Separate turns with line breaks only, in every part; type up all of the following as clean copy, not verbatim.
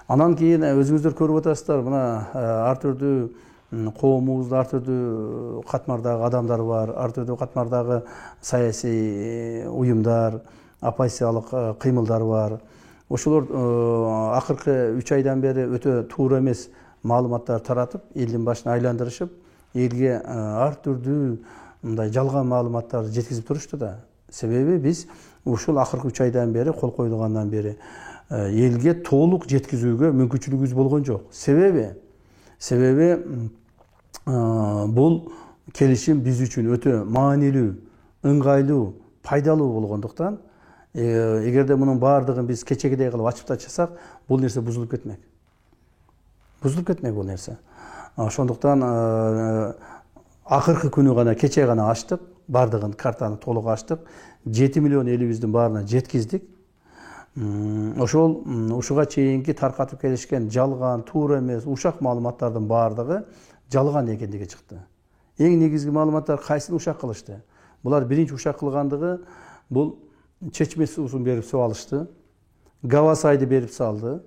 Анан кийин өзүңүздөр көрүп атасыздар, мына ар түрдүү коомубузда ар түрдүү катмардагы адамдар бар, ар түрдүү катмардагы саясий уюмдар, оппозициялык кыймылдар бар. Ошолор акыркы 3 айдан бери өтө туура эмес маалыматтар таратып, элдин башын айландырышып, элге ар түрдүү мындай жалган маалыматтарды жеткизип турушту да. Себеби биз ушул акыркы 3 айдан бери кол коюлгандан бери элге толук жеткизүүгө мүмкүнчүлүгүбүз болгон жок. Себеби бул келишим биз үчүн өтө маанилүү, ыңгайлуу, пайдалуу болгондуктан, эгерде мунун баардыгын биз кечегидей кылып ачып тачасак, бул нерсе бузулуп кетмек. Бул нерсе. Ошондуктан акыркы күнү гана, кече гана ачтык, баардыгын картаны толук ачтык. 7 миллион элибиздин баарына жеткиздик. Ушуга чейинки таркатып келишкен жалган, туура эмес, ушак маалыматтардын баардыгы жалган экендиги чыкты. Эң негизги маалыматтар кайсын ушак кылышты? Булар биринчи ушак кылгандыгы бул Чечме суусун берип алышты, Гавасайды берип салды,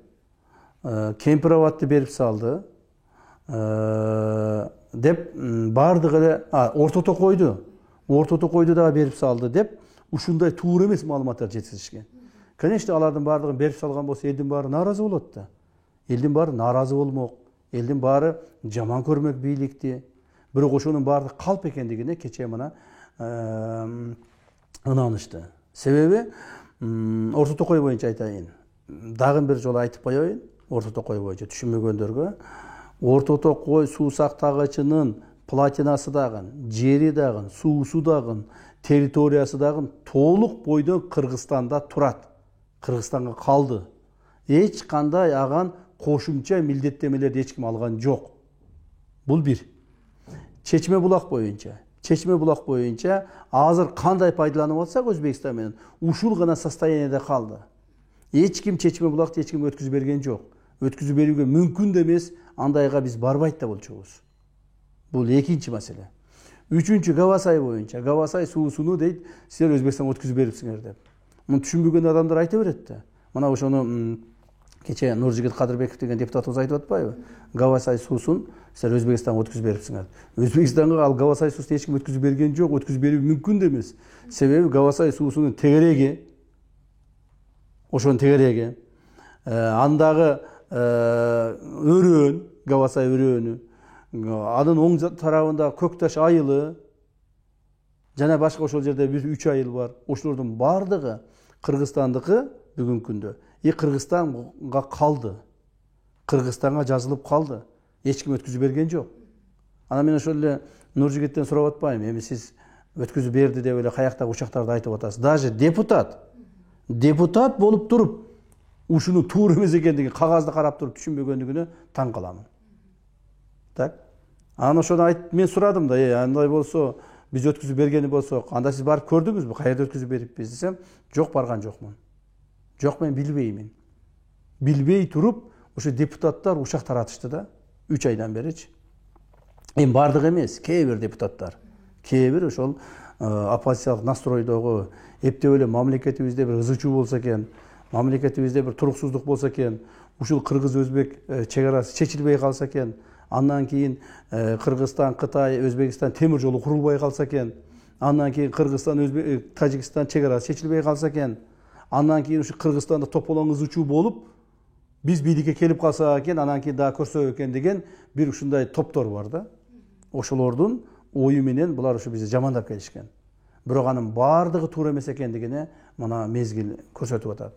Кемпироватты берип салды, деп баардыгы эле Орто Токойду дагы берип салды деп ушундай туура эмес маалыматтар жеткизишкен. Конечно, алардын баардыгын берип салган болсо элдин баары нааразы болот да. Элдин баары нааразы болмок, элдин баары жаман көрмөк бийликти. Бирок ошонун баардыгы калп экендигине кече мына ынанышты. Себеби Орто Токой боюнча айтайын. Дагы бир жолу айтып коеюн. Орто Токой боюнча түшүнбөгөндөргө. Орто Токой суу сактагычынын платинасы дагы, жери дагы, суусу дагы, территориясы дагы толук бойдон Кыргызстанда турат. Кыргызстанга калды. Эч кандай аган кошумча милдеттемелерди эч ким алган жок. Бул бир. Чечме булак боюнча азыр кандай пайдаланып атсак Өзбекстан менен ушул гана состояниеде калды. Эч ким Чечме булакты эч ким өткүзүп берген жок. Өткүзүп берүүгө мүмкүн да эмес, андайга биз барбайт да болчубуз. Бул экинчи маселе. Үчүнчү Гавасай боюнча. Гавасай суусуну дейт, силер Өзбекстанга өткүзүп берипсиңер деп. Муну түшүнбөгөн адамдар айта берет да. Мына ошону кече Нуржигит Кадырбеков деген депутатыбыз айтып атпайбы? Гавасай суусун силер Өзбекстанга өткүзүп берипсиңер. Өзбекстанга ал Гавасай суусун эч ким өткүзүп берген жок, өткүзүп берүү мүмкүн да эмес. Себеби Гавасай суусунун тегереги, ошонун тегереги, андагы өрөөн, Гавасай өрөөнү, анын оң тарабында Көкташ айылы, жана башка ошол жерде 3 айыл бар. Ошолордун баардыгы Кыргызстандыкы бүгүнкү күндө. Кыргызстанга калды. Кыргызстанга жазылып калды. Эч ким өткүзүп берген жок. Анан мен ошол эле Нуржигиттен сурап атпайм. Эми сиз өткүзүп берди деп эле каяктагы учактарды айтып атасыз. Даже депутат болуп туруп, ушуну туура эмес экендигин кагазды карап туруп түшүнбөгөндүгүнө таң каламын. Так. Анан ошону айтып мен сурадым да, андай болсо, биз өткүзүп бергени болсок, анда сиз барып көрдүңүзбү, каерде өткүзүп бериппиз десем, жок, барган жокмун. Жок, мен билбеймин. Билбей туруп, ошо депутаттар ушак таратышты да, 3 айдан беричи. Эми бардыгы эмес, кээ бир депутаттар, кээ бир ошол оппозициялык настройдогу, эптеп эле мамлекетибизде бир ызычуу болсо экен, мамлекетибизде бир туруксуздук болсо экен, ушул кыргыз-өзбек чек арасы чечилбей калса экен, андан кийин Кыргызстан, Кытай, Өзбекстан темир жолу курулбай калса экен, андан кийин Кыргызстан, Тажикстан чек арасы чечилбей калса экен, андан кийин ушу Кыргызстанда тополоң ызычуу болуп, биз бийликке келип калса экен, анан кийин дагы көрсөк экен деген бир ушундай топтор бар да. Ошолордун ою менен булар ушу бизди жамандап келишкен. Бирок анын баардыгы туура эмес экендигине мына мезгил көрсөтүп атат.